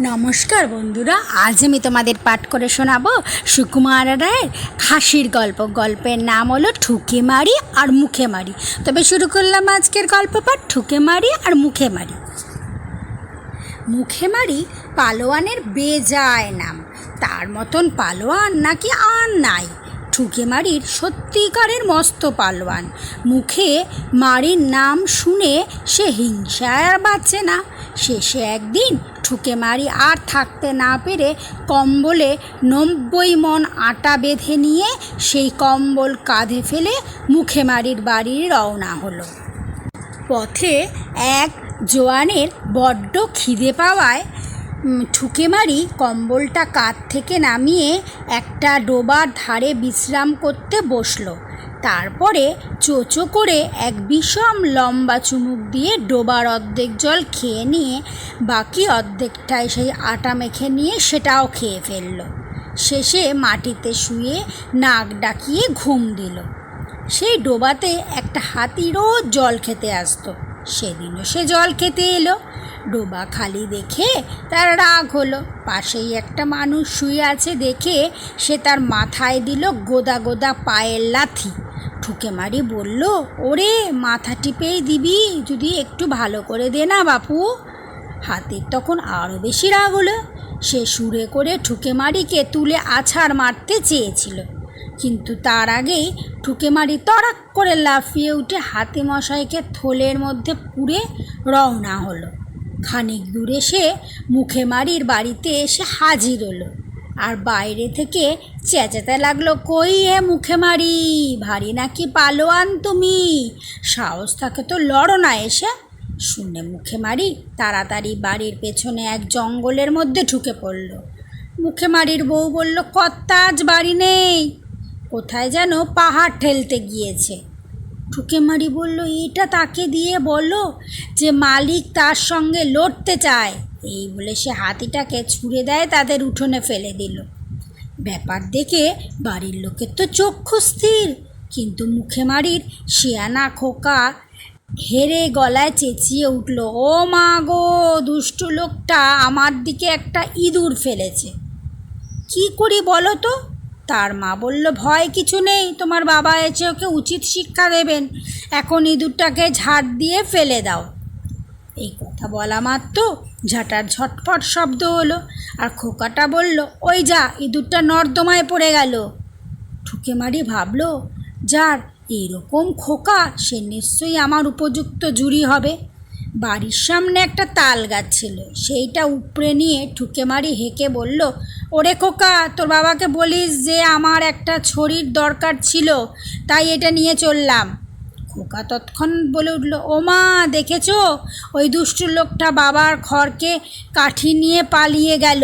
নমস্কার বন্ধুরা, আজ আমি তোমাদের পাঠ করে শোনাবো সুকুমার রায়ের খাসির গল্প। গল্পের নাম হলো ঠুকে মারি আর মুখে মারি। তবে শুরু করলাম আজকের গল্প পাঠ, ঠুকে মারি আর মুখে মারি। মুখে মারি পালোয়ানের বেজায় নাম, তার মতন পালোয়ান নাকি আর নাই। ঠুকে মারির সত্যিকারের মস্ত পালোয়ান। মুখে মারির নাম শুনে সে হিংসায় আর বাঁচে না। শেষে একদিন ঠুকে মারি আর থাকতে না পেরে কম্বলে 90 মণ আটা বেঁধে নিয়ে সেই কম্বল কাঁধে ফেলে মুখে মারির বাড়ি রওনা হলো। পথে এক জোয়ানের বড্ড খিদে পাওয়ায় ঠুকে মারি কম্বলটা কাঁধ থেকে নামিয়ে একটা ডোবার ধারে বিশ্রাম করতে বসলো। তারপরে চোচো করে এক বিষম লম্বা চুমুক দিয়ে ডোবার অর্ধেক জল খেয়ে নিয়ে বাকি অর্ধেকটায় সেই আটা মেখে নিয়ে সেটাও খেয়ে ফেলল। শেষে মাটিতে শুয়ে নাক ডাকিয়ে ঘুম দিল। সেই ডোবাতে একটা হাতি রোজ জল খেতে আসতো। সেদিনও সে জল খেতে এলো। ডোবা খালি দেখে তার রাগ হলো। পাশেই একটা মানুষ শুয়ে আছে দেখে সে তার মাথায় দিল গোদা গোদা পায়ের লাথি। ঠুকে মারি বলল, ওরে মাথা টিপেই দিবি, যদি একটু ভালো করে দে না বাপু। হাতির তখন আরও বেশি রাগ হলো। সে সুরে করে ঠুকে মারিকে তুলে আছাড় মারতে চেয়েছিল, কিন্তু তার আগেই ঠুকে মারি তড়াক করে লাফিয়ে উঠে হাতি মশাইকে থলের মধ্যে পুরে রওনা হলো। খানিক দূরে সে মুখে মারির বাড়িতে এসে হাজির হলো, আর বাইরে থেকে চেঁচাতে লাগলো, কই হে মুখে মারি, ভারী নাকি পালোয়ান তুমি, সাহস থাকে তো লড়ো না এসে। শুনে মুখে মারি তাড়াতাড়ি বাড়ির পেছনে এক জঙ্গলের মধ্যে ঢুকে পড়ল। মুখে মারির বউ বলল, কর্তা আজ বাড়ি নেই, কোথায় যেন পাহাড় ঠেলতে গিয়েছে। ঠুকে মারি বলল, এটা তাকে দিয়ে বলো যে মালিক তার সঙ্গে লড়তে চায়। এই বলে সে হাতিটাকে ছুঁড়ে দেয়, তাদের উঠোনে ফেলে দিল। ব্যাপার দেখে বাড়ির লোকের তো চক্ষু স্থির, কিন্তু মুখে মারির শিয়ানা খোকা হেরে গলায় চেঁচিয়ে উঠল, ও মা গো, দুষ্টু লোকটা আমার দিকে একটা ইঁদুর ফেলেছে, কি করি বলো তো। তার মা বলল, ভয় কিছু নেই, তোমার বাবা এসে ওকে উচিত শিক্ষা দেবেন, এখন ইঁদুরটাকে ঝাড় দিয়ে ফেলে দাও। এই কথা বলা মাত্র ঝাঁটার ঝটফট শব্দ হলো, আর খোকাটা বলল, ওই যা, ইঁদুরটা নর্দমায় পড়ে গেল। ঠুকে মারি ভাবল, যার এরকম খোকা সে নিশ্চয়ই আমার উপযুক্ত জুড়ি হবে। বাড়ির সামনে একটা তাল গাছ ছিল, সেইটা উপড়ে নিয়ে ঠুকে মারি হেঁকে বলল, ওরে খোকা, তোর বাবাকে বলিস যে আমার একটা ছড়ির দরকার ছিল, তাই এটা নিয়ে চললাম। খোকা তৎক্ষণাৎ বলে উঠল, ও মা, দেখেছ ওই দুষ্টু লোকটা বাবার খড়কে কাঠি নিয়ে পালিয়ে গেল।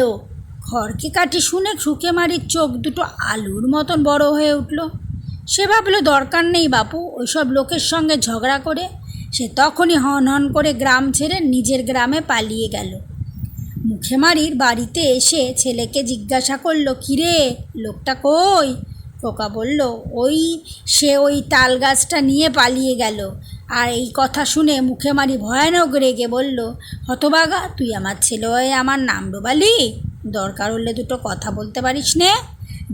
খড়কে কাঠি শুনে ঠুকে মারির চোখ দুটো আলুর মতন বড় হয়ে উঠল। সে ভাবলো, দরকার নেই বাপু ওইসব লোকের সঙ্গে ঝগড়া করে। সে তখনই হন হন করে গ্রাম ছেড়ে নিজের গ্রামে পালিয়ে গেল। মুখে মারির বাড়িতে এসে ছেলেকে জিজ্ঞাসা করলো, কিরে, লোকটা কই? খোকা বলল, ওই তাল গাছটা নিয়ে পালিয়ে গেল। আর এই কথা শুনে মুখে মারি ভয়ানক রেগে বলল, হতভাগা, তুই আমার ছেলে হয়ে আমার নাম ডোবালি? দরকার হলে দুটো কথা বলতে পারিস নে,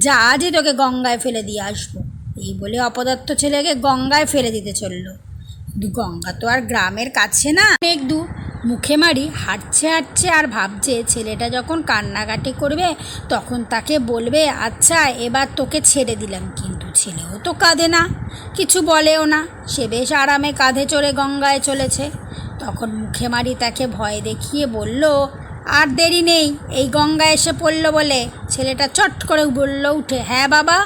যা আজই তোকে গঙ্গায় ফেলে দিয়ে আসবো। এই বলে অপদার্থ ছেলেকে গঙ্গায় ফেলে দিতে চলল। কিন্তু গঙ্গা তো আর গ্রামের কাছে না, অনেক দূর। মুখে মারি হাঁটছে হাঁটছে আর ভাবছে, ছেলেটা যখন কান্নাকাটি করবে তখন তাকে বলবে, আচ্ছা এবার তোকে ছেড়ে দিলাম। কিন্তু ছেলেও তো কাঁদে না, কিছু বলেও না, সে বেশ আরামে কাঁধে চড়ে গঙ্গায় চলেছে। তখন মুখে মারি তাকে ভয় দেখিয়ে বলল, আর দেরি নেই, এই গঙ্গা এসে পড়ল বলে। ছেলেটা চট করে বলল উঠে, হ্যাঁ বাবা,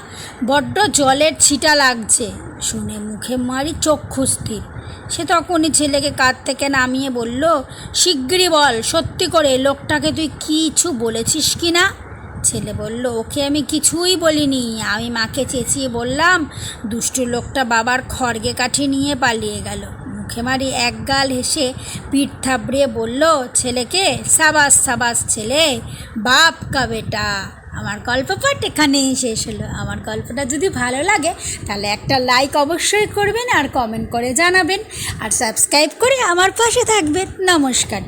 বড্ড জলের ছিটা লাগছে। শুনে মুখে মারি চক্ষু স্থির। সে তখনই ছেলেকে কাঁধ থেকে নামিয়ে বলল, শিগগিরই বল, সত্যি করে লোকটাকে তুই কিছু বলেছিস কি না? ছেলে বলল, ওকে আমি কিছুই বলিনি, আমি মাকে চেঁচিয়ে বললাম দুষ্টু লোকটা বাবার খড়গে কাঠি নিয়ে পালিয়ে গেল। মুখে মারি একগাল হেসে পিঠ থাবড়িয়ে বলল ছেলেকে, সাবাস সাবাস ছেলে, বাপ কা বেটা। আমার গল্প পাঠ এখানেই শেষ হলো। আমার গল্পটা যদি ভালো লাগে তাহলে একটা লাইক অবশ্যই করবেন, আর কমেন্ট করে জানাবেন, আর সাবস্ক্রাইব করে আমার পাশে থাকবেন। নমস্কার।